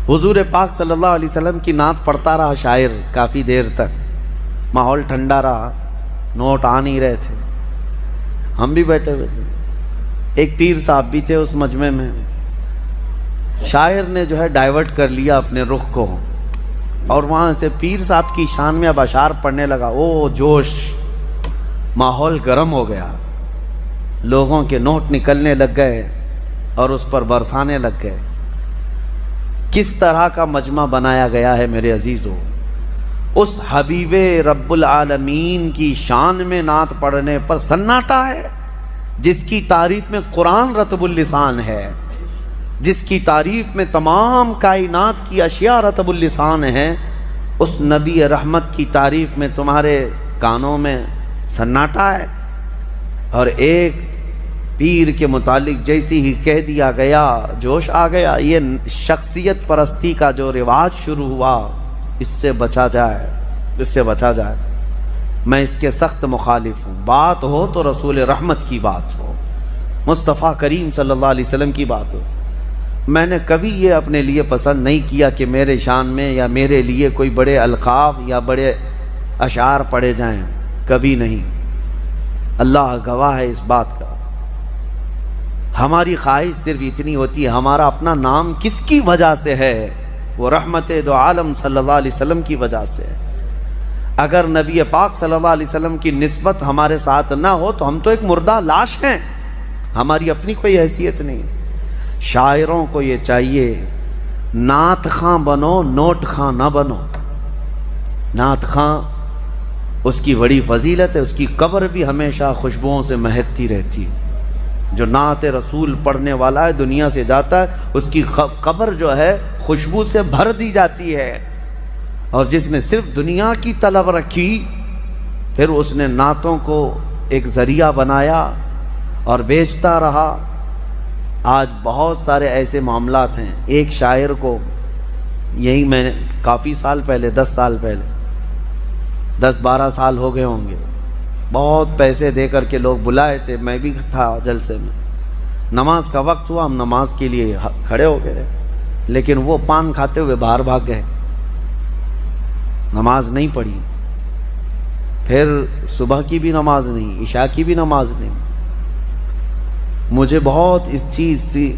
حضور پاک صلی اللہ علیہ وسلم کی نعت پڑھتا رہا شاعر کافی دیر تک، ماحول ٹھنڈا رہا، نوٹ آ نہیں رہے تھے، ہم بھی بیٹھے ہوئے تھے، ایک پیر صاحب بھی تھے اس مجمع میں۔ شاعر نے جو ہے ڈائیورٹ کر لیا اپنے رخ کو، اور وہاں سے پیر صاحب کی شان میں اب اشعار پڑھنے لگا۔ او جوش، ماحول گرم ہو گیا، لوگوں کے نوٹ نکلنے لگ گئے اور اس پر برسانے لگ گئے۔ کس طرح کا مجمع بنایا گیا ہے میرے عزیزو، اس حبیب رب العالمین کی شان میں نعت پڑھنے پر سناٹا ہے، جس کی تعریف میں قرآن رطب اللسان ہے، جس کی تعریف میں تمام کائنات کی اشیاء رطب اللسان ہیں، اس نبی رحمت کی تعریف میں تمہارے کانوں میں سناٹا ہے۔ اور ایک پیر کے متعلق جیسی ہی کہہ دیا گیا، جوش آ گیا۔ یہ شخصیت پرستی کا جو رواج شروع ہوا، اس سے بچا جائے، اس سے بچا جائے۔ میں اس کے سخت مخالف ہوں۔ بات ہو تو رسول رحمت کی بات ہو، مصطفیٰ کریم صلی اللہ علیہ وسلم کی بات ہو۔ میں نے کبھی یہ اپنے لیے پسند نہیں کیا کہ میرے شان میں یا میرے لیے کوئی بڑے القاب یا بڑے اشعار پڑھے جائیں، کبھی نہیں۔ اللہ گواہ ہے اس بات کا۔ ہماری خواہش صرف اتنی ہوتی ہے، ہمارا اپنا نام کس کی وجہ سے ہے؟ وہ رحمت دو عالم صلی اللہ علیہ وسلم کی وجہ سے ہے۔ اگر نبی پاک صلی اللہ علیہ وسلم کی نسبت ہمارے ساتھ نہ ہو تو ہم تو ایک مردہ لاش ہیں، ہماری اپنی کوئی حیثیت نہیں۔ شاعروں کو یہ چاہیے، نعت خاں بنو، نوٹ خاں نہ بنو۔ نعت خاں، اس کی بڑی فضیلت ہے، اس کی قبر بھی ہمیشہ خوشبوؤں سے مہکتی رہتی ہے۔ جو نعت رسول پڑھنے والا ہے، دنیا سے جاتا ہے، اس کی قبر جو ہے خوشبو سے بھر دی جاتی ہے۔ اور جس نے صرف دنیا کی طلب رکھی، پھر اس نے نعتوں کو ایک ذریعہ بنایا اور بیچتا رہا۔ آج بہت سارے ایسے معاملات ہیں۔ ایک شاعر کو یہی میں نے کافی سال پہلے، 10 سال پہلے، 10-12 سال ہو گئے ہوں گے، بہت پیسے دے کر کے لوگ بلائے تھے، میں بھی تھا جلسے میں۔ نماز کا وقت ہوا، ہم نماز کے لیے کھڑے ہو گئے، لیکن وہ پان کھاتے ہوئے باہر بھاگ گئے، نماز نہیں پڑھی۔ پھر صبح کی بھی نماز نہیں، عشاء کی بھی نماز نہیں۔ مجھے بہت اس چیز سے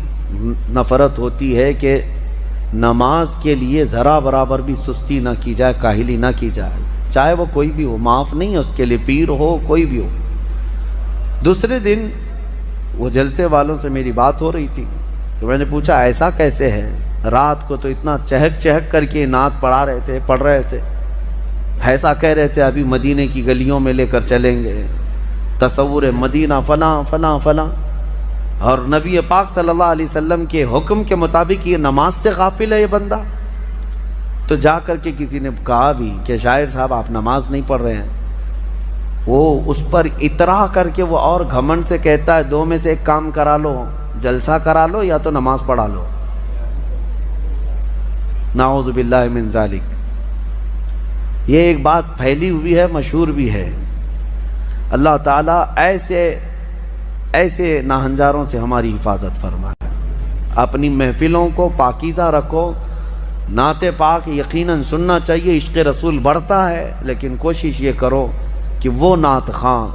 نفرت ہوتی ہے کہ نماز کے لیے ذرا برابر بھی سستی نہ کی جائے، کاہلی نہ کی جائے، چاہے وہ کوئی بھی ہو، معاف نہیں ہے اس کے لیے، پیر ہو کوئی بھی ہو۔ دوسرے دن وہ جلسے والوں سے میری بات ہو رہی تھی، تو میں نے پوچھا ایسا کیسے ہے؟ رات کو تو اتنا چہک چہک کر کے نعت پڑھ رہے تھے، ایسا کہہ رہے تھے ابھی مدینے کی گلیوں میں لے کر چلیں گے، تصور مدینہ فلاں فلاں فلاں۔ اور نبی پاک صلی اللہ علیہ وسلم کے حکم کے مطابق یہ نماز سے غافل ہے یہ بندہ۔ تو جا کر کے کسی نے کہا بھی کہ شاعر صاحب آپ نماز نہیں پڑھ رہے ہیں۔ وہ اس پر اطراح کر کے وہ اور گھمنڈ سے کہتا ہے دو میں سے ایک کام کرا لو، جلسہ کرا لو یا تو نماز پڑھا لو۔ نعوذ باللہ من ذالک۔ یہ ایک بات پھیلی ہوئی ہے، مشہور بھی ہے۔ اللہ تعالیٰ ایسے ناہنجاروں سے ہماری حفاظت فرمائے۔ اپنی محفلوں کو پاکیزہ رکھو۔ نعت پاک یقیناً سننا چاہیے، عشق رسول بڑھتا ہے، لیکن کوشش یہ کرو کہ وہ نعت خواں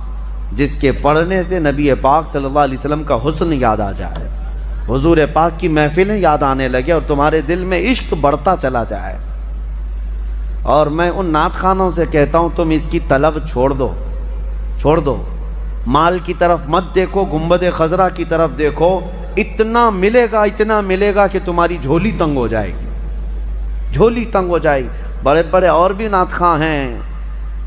جس کے پڑھنے سے نبی پاک صلی اللہ علیہ وسلم کا حسن یاد آ جائے، حضور پاک کی محفلیں یاد آنے لگے اور تمہارے دل میں عشق بڑھتا چلا جائے۔ اور میں ان نعت خوانوں سے کہتا ہوں تم اس کی طلب چھوڑ دو، مال کی طرف مت دیکھو، گنبد خضرا کی طرف دیکھو، اتنا ملے گا کہ تمہاری جھولی تنگ ہو جائے گی، جھولی تنگ ہو جائے گی۔ بڑے بڑے اور بھی نعت خواں ہیں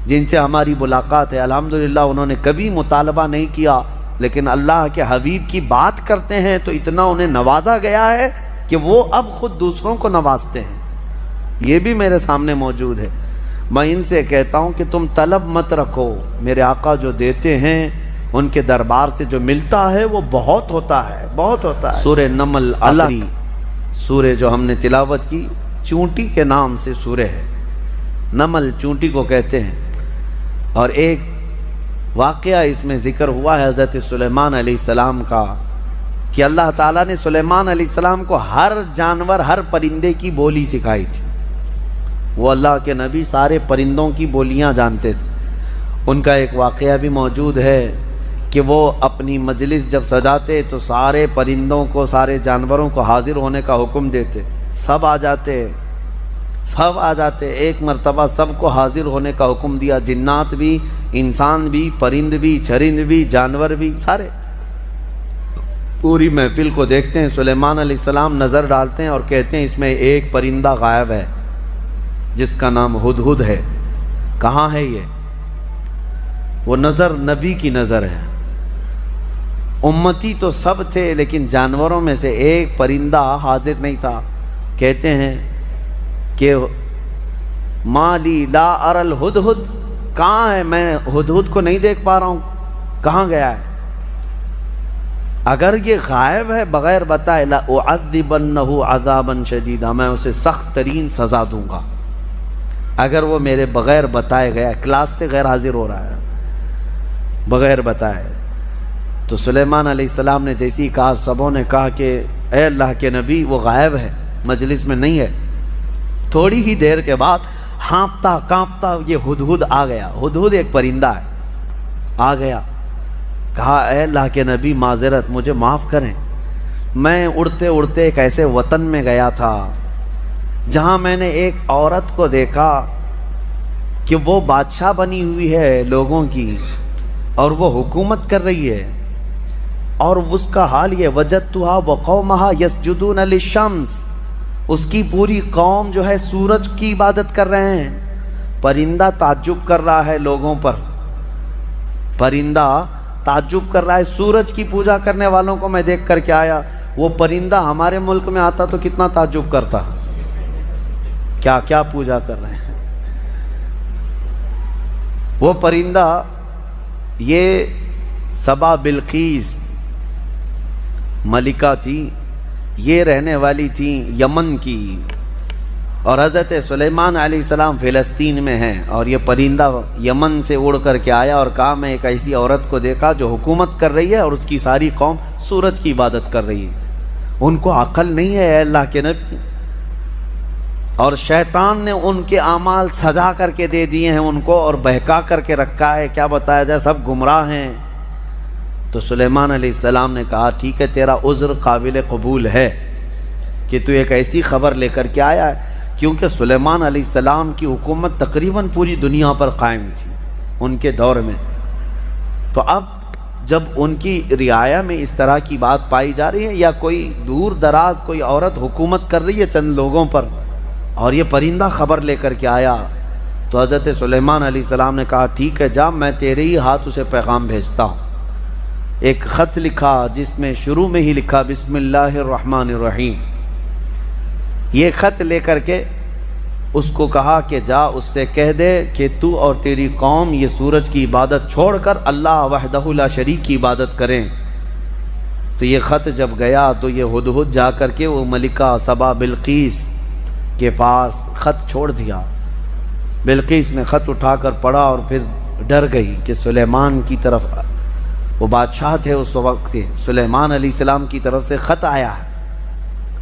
جن سے ہماری ملاقات ہے، الحمدللہ انہوں نے کبھی مطالبہ نہیں کیا، لیکن اللہ کے حبیب کی بات کرتے ہیں تو اتنا انہیں نوازا گیا ہے کہ وہ اب خود دوسروں کو نوازتے ہیں۔ یہ بھی میرے سامنے موجود ہے۔ میں ان سے کہتا ہوں کہ تم طلب مت رکھو، میرے آقا جو دیتے ہیں ان کے دربار سے جو ملتا ہے وہ بہت ہوتا ہے، بہت ہوتا ہے۔ سورہ نمل آخری سورہ جو ہم نے تلاوت کی، چونٹی کے نام سے سورہ ہے، نمل چونٹی کو کہتے ہیں۔ اور ایک واقعہ اس میں ذکر ہوا ہے حضرت سلیمان علیہ السلام کا کہ اللہ تعالیٰ نے سلیمان علیہ السلام کو ہر جانور، ہر پرندے کی بولی سکھائی تھی۔ وہ اللہ کے نبی سارے پرندوں کی بولیاں جانتے تھے۔ ان کا ایک واقعہ بھی موجود ہے کہ وہ اپنی مجلس جب سجاتے تو سارے پرندوں کو، سارے جانوروں کو حاضر ہونے کا حکم دیتے، سب آ جاتے۔ ایک مرتبہ سب کو حاضر ہونے کا حکم دیا، جنات بھی، انسان بھی، پرند بھی، چرند بھی، جانور بھی، سارے پوری محفل کو دیکھتے ہیں۔ سلیمان علیہ السلام نظر ڈالتے ہیں اور کہتے ہیں اس میں ایک پرندہ غائب ہے جس کا نام ہدہد ہے، کہاں ہے یہ؟ وہ نظر نبی کی نظر ہے۔ امتی تو سب تھے لیکن جانوروں میں سے ایک پرندہ حاضر نہیں تھا۔ کہتے ہیں کہ مالی لا ارى الہدہد، کہاں ہے؟ میں ہدہد کو نہیں دیکھ پا رہا ہوں، کہاں گیا ہے؟ اگر یہ غائب ہے بغیر بتائے، لأعذبنہ عذابا شدیدا، میں اسے سخت ترین سزا دوں گا اگر وہ میرے بغیر بتائے گیا، کلاس سے غیر حاضر ہو رہا ہے بغیر بتائے۔ تو سلیمان علیہ السلام نے جیسی کہا، سبوں نے کہا کہ اے اللہ کے نبی وہ غائب ہے، مجلس میں نہیں ہے۔ تھوڑی ہی دیر کے بعد ہانپتا کانپتا یہ ہدہد آ گیا۔ ہدہد ایک پرندہ ہے، آ گیا، کہا اے اللہ کے نبی معذرت، مجھے معاف کریں، میں اڑتے اڑتے ایک ایسے وطن میں گیا تھا جہاں میں نے ایک عورت کو دیکھا کہ وہ بادشاہ بنی ہوئی ہے لوگوں کی اور وہ حکومت کر رہی ہے، اور اس کا حال یہ، وجدتها وقومها يسجدون للشمس، اس کی پوری قوم جو ہے سورج کی عبادت کر رہے ہیں۔ پرندہ تعجب کر رہا ہے لوگوں پر، پرندہ تعجب کر رہا ہے، سورج کی پوجا کرنے والوں کو میں دیکھ کر کے آیا۔ وہ پرندہ ہمارے ملک میں آتا تو کتنا تعجب کرتا، کیا کیا پوجا کر رہے ہیں۔ وہ پرندہ، یہ سبا بلقیس ملکہ تھی، یہ رہنے والی تھی یمن کی، اور حضرت سلیمان علیہ السلام فلسطین میں ہیں، اور یہ پرندہ یمن سے اڑ کر کے آیا اور کہا میں ایک ایسی عورت کو دیکھا جو حکومت کر رہی ہے اور اس کی ساری قوم سورج کی عبادت کر رہی ہے۔ ان کو عقل نہیں ہے اے اللہ کے نبی، اور شیطان نے ان کے اعمال سجا کر کے دے دیے ہیں ان کو، اور بہکا کر کے رکھا ہے، کیا بتایا جائے، سب گمراہ ہیں۔ تو سلیمان علیہ السلام نے کہا ٹھیک ہے، تیرا عذر قابل قبول ہے کہ تو ایک ایسی خبر لے کر کے آیا ہے، کیونکہ سلیمان علیہ السلام کی حکومت تقریباً پوری دنیا پر قائم تھی ان کے دور میں۔ تو اب جب ان کی رعایا میں اس طرح کی بات پائی جا رہی ہے، یا کوئی دور دراز کوئی عورت حکومت کر رہی ہے چند لوگوں پر، اور یہ پرندہ خبر لے کر کے آیا، تو حضرت سلیمان علیہ السلام نے کہا ٹھیک ہے جا، میں تیرے ہی ہاتھ اسے پیغام بھیجتا ہوں۔ ایک خط لکھا جس میں شروع میں ہی لکھا بسم اللہ الرحمن الرحیم۔ یہ خط لے کر کے اس کو کہا کہ جا اس سے کہہ دے کہ تو اور تیری قوم یہ سورج کی عبادت چھوڑ کر اللہ وحدہ لا شریک کی عبادت کریں۔ تو یہ خط جب گیا تو یہ ہدہد جا کر کے وہ ملکہ سبا بلقیس کے پاس خط چھوڑ دیا۔ بلقیس نے خط اٹھا کر پڑھا اور پھر ڈر گئی کہ سلیمان کی طرف، وہ بادشاہ تھے اس وقت کے، سلیمان علیہ السلام کی طرف سے خط آیا ہے۔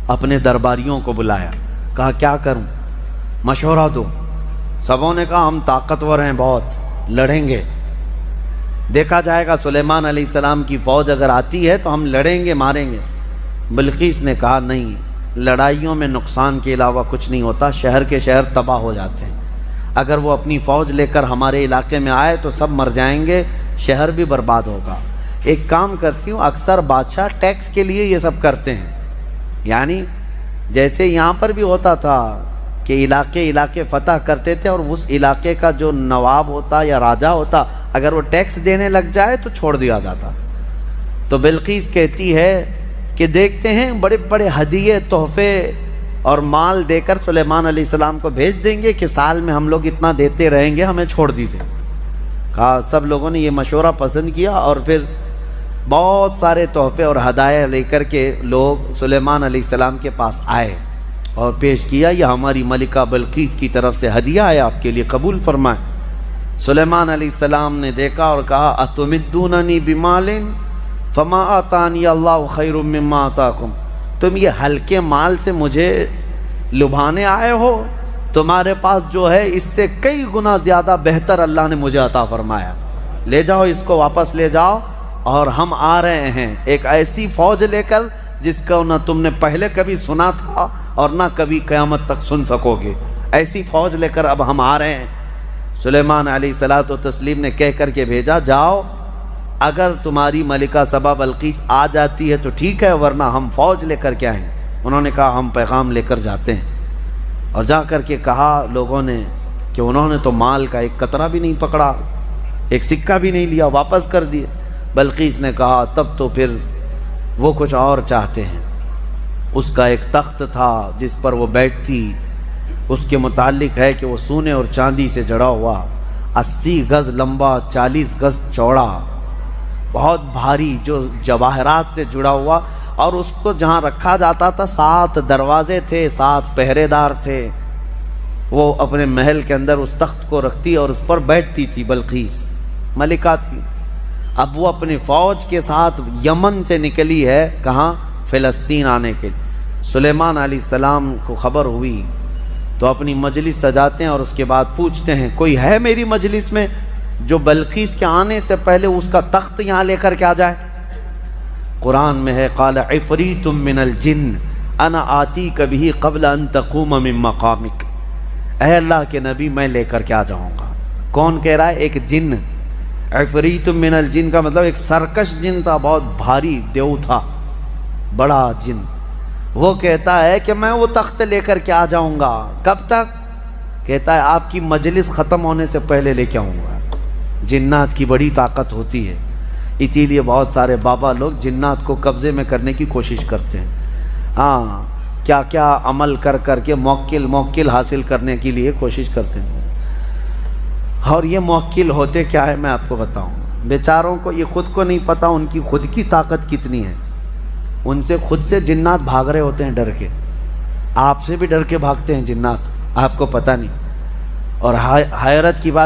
اپنے درباریوں کو بلایا، کہا کیا کروں، مشورہ دو۔ سبوں نے کہا ہم طاقتور ہیں، بہت لڑیں گے، دیکھا جائے گا سلیمان علیہ السلام کی فوج اگر آتی ہے تو ہم لڑیں گے، ماریں گے۔ بلقیس نے کہا نہیں، لڑائیوں میں نقصان کے علاوہ کچھ نہیں ہوتا، شہر کے شہر تباہ ہو جاتے ہیں، اگر وہ اپنی فوج لے کر ہمارے علاقے میں آئے تو سب مر جائیں گے، شہر بھی برباد ہوگا۔ ایک کام کرتی ہوں، اکثر بادشاہ ٹیکس کے لیے یہ سب کرتے ہیں، یعنی جیسے یہاں پر بھی ہوتا تھا کہ علاقے فتح کرتے تھے، اور اس علاقے کا جو نواب ہوتا یا راجہ ہوتا اگر وہ ٹیکس دینے لگ جائے تو چھوڑ دیا جاتا۔ تو بلقیس کہتی ہے کہ دیکھتے ہیں بڑے بڑے ہدیے، تحفے اور مال دے کر سلیمان علیہ السلام کو بھیج دیں گے کہ سال میں ہم لوگ اتنا دیتے رہیں گے، ہمیں چھوڑ دیجیے۔ کہا سب لوگوں نے یہ مشورہ پسند کیا، اور پھر بہت سارے تحفے اور ہدایہ لے کر کے لوگ سلیمان علیہ السلام کے پاس آئے اور پیش کیا، یہ ہماری ملکہ بلقیس کی طرف سے ہدیہ ہے، آپ کے لیے قبول فرمائیں۔ سلیمان علیہ السلام نے دیکھا اور کہا اتمدوننی بمال، فما آتانی اللہ خیر مما آتاکم، تم یہ ہلکے مال سے مجھے لبھانے آئے ہو؟ تمہارے پاس جو ہے اس سے کئی گنا زیادہ بہتر اللہ نے مجھے عطا فرمایا، لے جاؤ اس کو، واپس لے جاؤ، اور ہم آ رہے ہیں ایک ایسی فوج لے کر جس کو نہ تم نے پہلے کبھی سنا تھا اور نہ کبھی قیامت تک سن سکو گے، ایسی فوج لے کر اب ہم آ رہے ہیں۔ سلیمان علیہ الصلوۃ والتسلیم نے کہہ کر کے بھیجا، جاؤ، اگر تمہاری ملکہ سبا بلقیس آ جاتی ہے تو ٹھیک ہے، ورنہ ہم فوج لے کر کے آئیں۔ انہوں نے کہا ہم پیغام لے کر جاتے ہیں، اور جا کر کے کہا لوگوں نے کہ انہوں نے تو مال کا ایک قطرہ بھی نہیں پکڑا، ایک سکہ بھی نہیں لیا، واپس کر دیے۔ بلقیس نے کہا تب تو پھر وہ کچھ اور چاہتے ہیں۔ اس کا ایک تخت تھا جس پر وہ بیٹھتی، اس کے متعلق ہے کہ وہ سونے اور چاندی سے جڑا ہوا، 80 گز لمبا، 40 گز چوڑا، بہت بھاری، جو جواہرات سے جڑا ہوا، اور اس کو جہاں رکھا جاتا تھا 7 دروازے تھے، 7 پہرے دار تھے۔ وہ اپنے محل کے اندر اس تخت کو رکھتی اور اس پر بیٹھتی تھی، بلقیس ملکہ تھی۔ اب وہ اپنی فوج کے ساتھ یمن سے نکلی ہے، کہاں؟ فلسطین آنے کے لیے۔ سلیمان علیہ السلام کو خبر ہوئی تو اپنی مجلس سجاتے ہیں اور اس کے بعد پوچھتے ہیں کوئی ہے میری مجلس میں جو بلقیس کے آنے سے پہلے اس کا تخت یہاں لے کر کے آ جائے؟ قرآن میں ہے قال عفریت من الجن انا آتیک بہ قبل ان تقوم من مقامک، اے اللہ کے نبی میں لے کر کے آ جاؤں گا۔ کون کہہ رہا ہے؟ ایک جن۔ عفریت من الجن کا مطلب ایک سرکش جن تھا، بہت بھاری دیو تھا، بڑا جن۔ وہ کہتا ہے کہ میں وہ تخت لے کر کے آ جاؤں گا۔ کب تک؟ کہتا ہے آپ کی مجلس ختم ہونے سے پہلے لے کے آؤں گا۔ جنات کی بڑی طاقت ہوتی ہے، اسی لیے بہت سارے بابا لوگ جنات کو قبضے میں کرنے کی کوشش کرتے ہیں۔ ہاں، کیا کیا عمل کر کر کے موکل حاصل کرنے کے لیے کوشش کرتے ہیں، اور یہ موکل ہوتے کیا ہے میں آپ کو بتاؤں۔ بیچاروں کو یہ خود کو نہیں پتا ان کی خود کی طاقت کتنی ہے، ان سے خود سے جنات بھاگ رہے ہوتے ہیں ڈر کے، آپ سے بھی ڈر کے بھاگتے ہیں جنات، آپ کو پتہ نہیں۔ اور حیرت کی بات